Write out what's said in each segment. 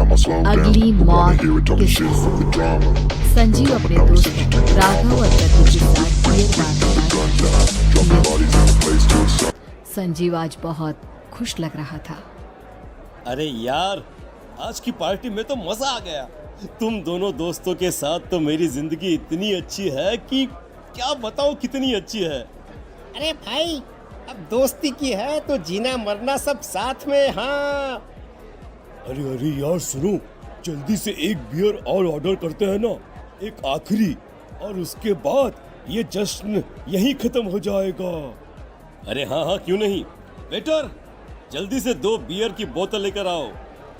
अगली मौत किस संजीव अपने दोस्तों राघव और प्रतीक के साथ संजीव आज बहुत खुश लग रहा था। अरे यार, आज की पार्टी में तो मजा आ गया। तुम दोनों दोस्तों के साथ तो मेरी जिंदगी इतनी अच्छी है कि क्या बताऊं कितनी अच्छी है। अरे भाई, अब दोस्ती की है तो जीना मरना सब साथ में। हाँ अरे अरे यार सुनो, जल्दी से एक बियर और ऑर्डर करते हैं ना, एक आखिरी, और उसके बाद ये जश्न यहीं खत्म हो जाएगा। अरे हाँ हाँ, क्यों नहीं। वेटर, जल्दी से 2 बियर की बोतल लेकर आओ।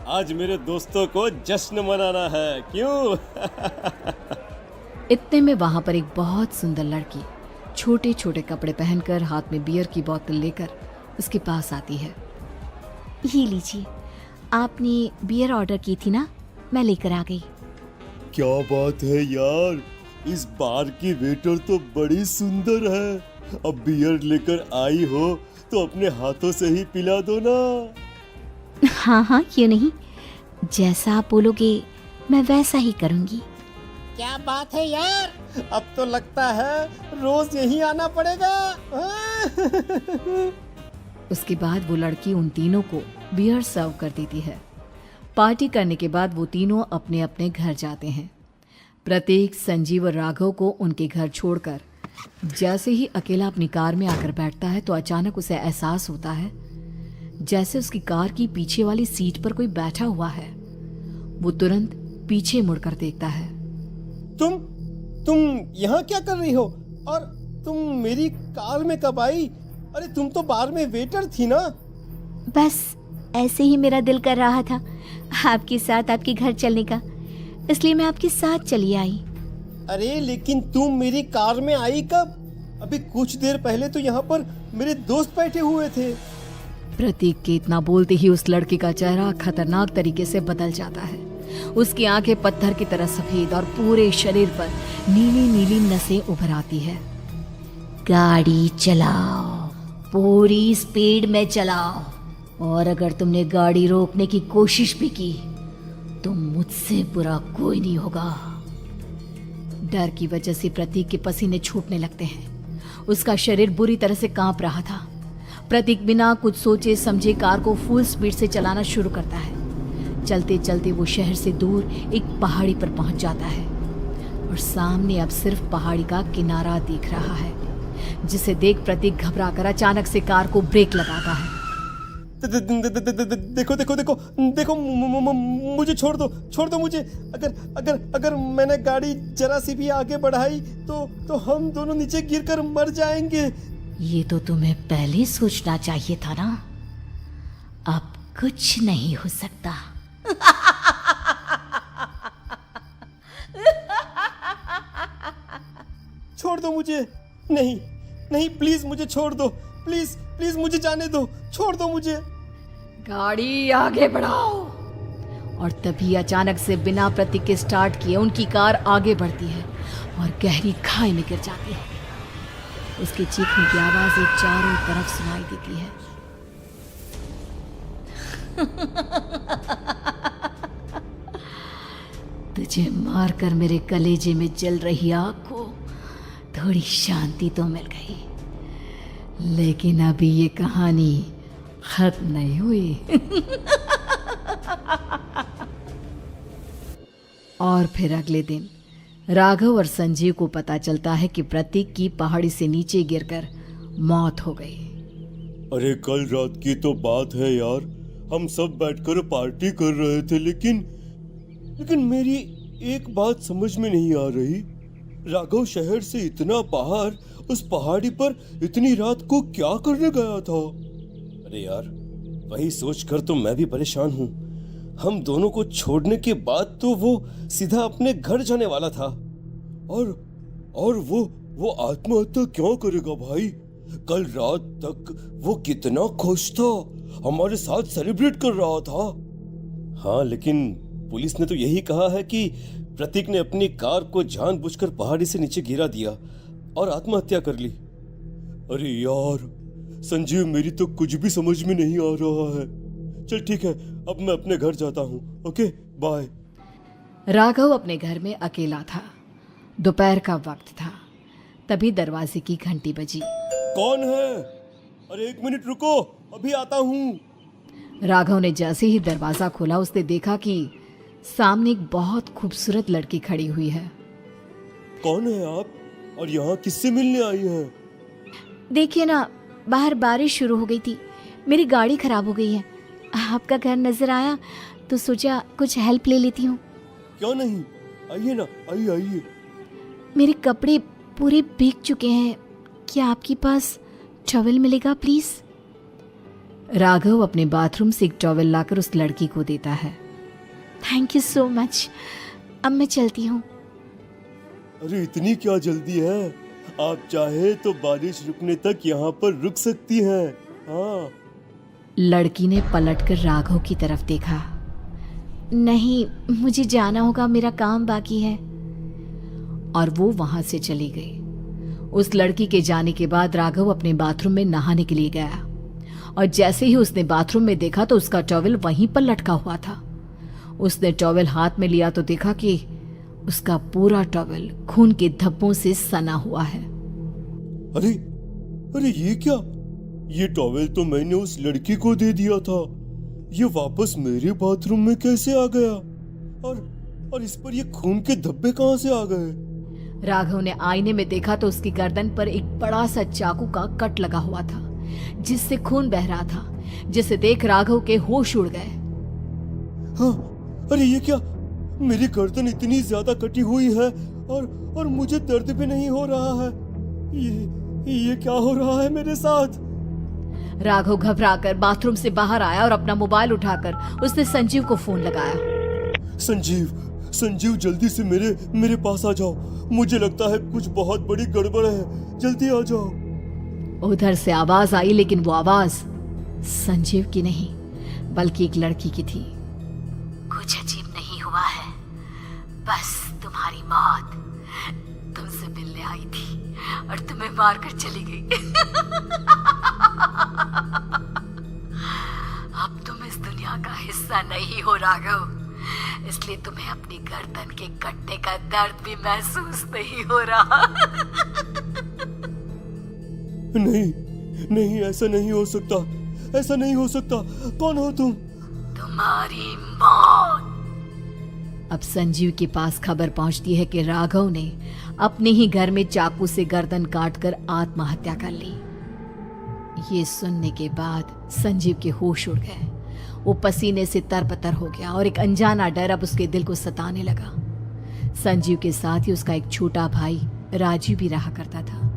आज मेरे दोस्तों को जश्न मनाना है, क्यों? इतने में वहां पर एक बहुत सुंदर लड़की छोटे छोटे कपड़े पहनकर हाथ में बियर की बोतल लेकर उसके पास आती है। ये लीजिए, आपने बियर ऑर्डर की थी ना, मैं लेकर आ गई। क्या बात है यार, इस बार की वेटर तो बड़ी सुंदर है। अब बियर लेकर आई हो तो अपने हाथों से ही पिला दो ना। हाँ हाँ, क्यों नहीं, जैसा आप बोलोगे मैं वैसा ही करूँगी। क्या बात है यार, अब तो लगता है रोज यहीं आना पड़ेगा। उसके बाद वो लड़की उन तीनों को बियर सर्व कर देती है। पार्टी करने के बाद वो तीनों अपने अपने घर जाते हैं। प्रतीक, संजीव और राघव को उनके घर छोड़कर जैसे ही अकेला अपनी कार में आकर बैठता है तो अचानक उसे एहसास होता है जैसे उसकी कार की पीछे वाली सीट पर कोई बैठा हुआ है। वो तुरंत पीछे मुड़कर देखता है। तुम यहाँ क्या कर रही हो? और तुम मेरी कार में कब आई? अरे तुम तो बार में वेटर थी ना। बस ऐसे ही मेरा दिल कर रहा था आपके साथ आपके घर चलने का, इसलिए मैं आपके साथ चली आई। अरे लेकिन तुम मेरी कार में आई कब? अभी कुछ देर पहले तो यहाँ पर मेरे दोस्त बैठे हुए थे। प्रतीक के इतना बोलते ही उस लड़के का चेहरा खतरनाक तरीके से बदल जाता है। उसकी आंखें पत्थर की तरह सफेद और पूरे शरीर पर नीली नीली नसें उभर आती है। गाड़ी चलाओ, पूरी स्पीड में चलाओ, और अगर तुमने गाड़ी रोकने की कोशिश भी की तो मुझसे बुरा कोई नहीं होगा। डर की वजह से प्रतीक के पसीने छूटने लगते हैं। उसका शरीर बुरी तरह से कांप रहा था। प्रतीक बिना कुछ सोचे समझे कार को फुल स्पीड से चलाना शुरू करता है। चलते चलते वो शहर से दूर एक पहाड़ी पर पहुंच जाता है और सामने अब सिर्फ पहाड़ी का किनारा दिख रहा है, जिसे देख प्रतीक घबराकर अचानक से कार को ब्रेक लगाता है। देखो देखो देखो देखो, मुझे छोड़ दो मुझे। अगर मैंने गाड़ी जरा सी भी आगे बढ़ाई तो हम दोनों नीचे गिरकर मर जाएंगे। ये तो तुम्हें पहले सोचना चाहिए था ना। अब कुछ नहीं हो सकता। छोड़ दो मुझे। नहीं प्लीज मुझे छोड़ दो। प्लीज मुझे जाने दो। छोड़ दो मुझे। गाड़ी आगे बढ़ाओ। और तभी अचानक से बिना प्रतीक के स्टार्ट किए उनकी कार आगे बढ़ती है और गहरी खाई में गिर जाती है। उसके चीखने की आवाज एक चारों तरफ सुनाई देती है। तुझे मारकर मेरे कलेजे में जल रही आग को थोड़ी शांति तो मिल गई, लेकिन अभी ये कहानी खत्म नहीं हुई। और फिर अगले दिन राघव और संजीव को पता चलता है कि प्रतीक की पहाड़ी से नीचे गिरकर मौत हो गई। अरे कल रात की तो बात है यार, हम सब बैठकर पार्टी कर रहे थे, लेकिन मेरी एक बात समझ में नहीं आ रही। राघव शहर से इतना बाहर उस पहाड़ी पर इतनी रात को क्या करने गया था? अरे यार, वही सोचकर तो मैं भी परेशान हूँ। हम दोनों को छोड़ने के बाद तो वो सीधा अपने घर जाने वाला था, और वो आत्महत्या क्यों करेगा भाई? कल रात तक वो कितना खुश था, हमारे साथ सेलिब्रेट कर रहा था। हाँ, लेकिन पुलिस ने तो यही कहा है कि प्रतीक ने अपनी कार को जानबूझकर पहाड़ी से नीचे गिरा दिया और आत्महत्या कर ली। अरे यार संजीव, मेरी तो कुछ भी समझ में नहीं आ रहा है। चल ठीक है, अब मैं अपने घर जाता हूँ। ओके। बाय। राघव अपने घर में अकेला था। दोपहर का वक्त था। तभी दरवाजे की घंटी बजी। कौन है? अरे 1 मिनट रुको, अभी आता हूँ। राघव ने जैसे ही दरवाजा खोला उसने देखा कि सामने एक बहुत खूबसूरत लड़की खड़ी हुई है। कौन है आप और यहाँ किससे मिलने आई हैं? देखिए ना, बाहर बारिश शुरू हो गई थी, मेरी गाड़ी खराब हो गई है। आपका घर नजर आया तो सोचा कुछ हेल्प ले लेती हूँ। क्यों नहीं, आइए ना, आइए आइए। मेरे कपड़े पूरे भीग चुके हैं, क्या आपके पास टॉवल मिलेगा प्लीज? राघव अपने बाथरूम से एक टॉवल लाकर उस लड़की को देता है। थैंक यू सो मच, अब मैं चलती हूँ। अरे इतनी क्या जल्दी है? आप चाहे तो बारिश रुकने तक यहाँ पर रुक सकती हैं। हाँ। लड़की ने पलटकर राघव की तरफ देखा। नहीं, मुझे जाना होगा, मेरा काम बाकी है। और वो वहां से चली गई। उस लड़की के जाने के बाद राघव अपने बाथरूम में नहाने के लिए गया और जैसे ही उसने बाथरूम में देखा तो उसका टॉवल वहीं पर लटका हुआ था। उसने टॉवल हाथ में लिया तो देखा कि उसका पूरा टॉवल खून के धब्बों से सना हुआ है। अरे अरे ये क्या? ये टॉवल तो मैंने उस लड़की को दे दिया था। ये वापस मेरे बाथरूम में कैसे आ गया? और इस पर ये खून के धब्बे कहां से आ गए? राघव ने आईने में देखा तो उसकी गर्दन पर एक बड़ा सा चाकू का कट लगा हुआ था जिससे खून बह रहा था, जिसे देख राघव के होश उड़ गए। हाँ, अरे ये क्या? मेरी गर्दन इतनी ज्यादा कटी हुई है और मुझे दर्द भी नहीं हो रहा है। ये क्या हो रहा है मेरे साथ? राघव घबराकर बाथरूम से बाहर आया और अपना मोबाइल उठाकर उसने संजीव को फोन लगाया। संजीव जल्दी से मेरे पास आ जाओ। मुझे लगता है कुछ बहुत बड़ी गड़बड़ है, जल्दी आ जाओ। उधर से आवाज आई, लेकिन वो आवाज संजीव की नहीं बल्कि एक लड़की की थी। कुछ अजीब नहीं हुआ है, बस तुम्हारी मौत तुमसे मिलने आई थी और तुम्हें मारकर चली गई। अब तुम इस दुनिया का हिस्सा नहीं हो राघव, इसलिए तुम्हें अपनी गर्दन के कटने का दर्द भी महसूस नहीं हो रहा। नहीं, ऐसा नहीं हो सकता, ऐसा नहीं हो सकता। कौन हो तुम? तुम्हारी मौत। अब संजीव के पास खबर पहुंचती है कि राघव ने अपने ही घर में चाकू से गर्दन काटकर आत्महत्या कर ली। ये सुनने के बाद संजीव के होश उड़ गए। वो पसीने से तरबतर हो गया और एक अनजाना डर अब उसके दिल को सताने लगा। संजीव के साथ ही उसका एक छोटा भाई राजीव भी रहा करता था।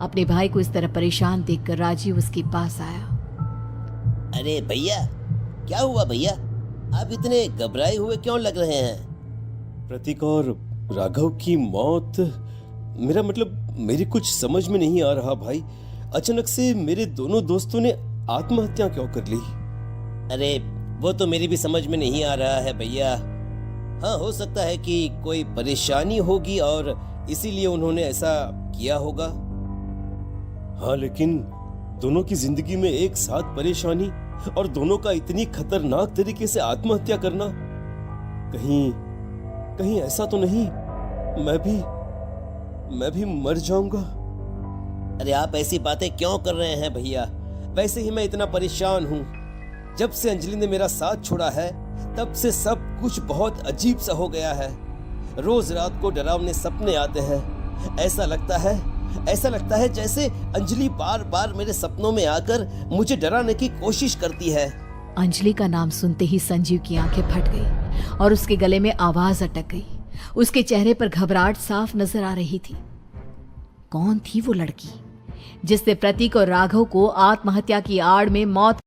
अपने भाई को इस तरह परेशान देखकर राजीव उसके पास आया। अरे भैया, क्या हुआ भैया? आप इतने घबराए हुए क्यों लग रहे हैं? प्रतीक और राघव की मौत, मेरा मतलब मेरी कुछ समझ में नहीं आ रहा भाई। अचानक से मेरे दोनों दोस्तों ने आत्महत्या क्यों कर ली? अरे वो तो मेरी भी समझ में नहीं आ रहा है भैया। हाँ, हो सकता है कि कोई परेशानी होगी और इसीलिए उन्होंने ऐसा किया होगा। हाँ, लेकिन दोनों की जिंदगी में एक साथ परेशानी और दोनों का इतनी खतरनाक तरीके से आत्महत्या करना, कहीं ऐसा तो नहीं मैं भी मर जाऊंगा? अरे आप ऐसी बातें क्यों कर रहे हैं भैया? वैसे ही मैं इतना परेशान हूँ। जब से अंजलि ने मेरा साथ छोड़ा है तब से सब कुछ बहुत अजीब सा हो गया है। रोज रात को डरावने सपने आते हैं। ऐसा लगता है जैसे अंजलि बार बार मेरे सपनों में आकर मुझे डराने की कोशिश करती है। अंजलि का नाम सुनते ही संजीव की आंखें फट गई और उसके गले में आवाज अटक गई। उसके चेहरे पर घबराहट साफ नजर आ रही थी। कौन थी वो लड़की जिसने प्रतीक और राघव को आत्महत्या की आड़ में मौत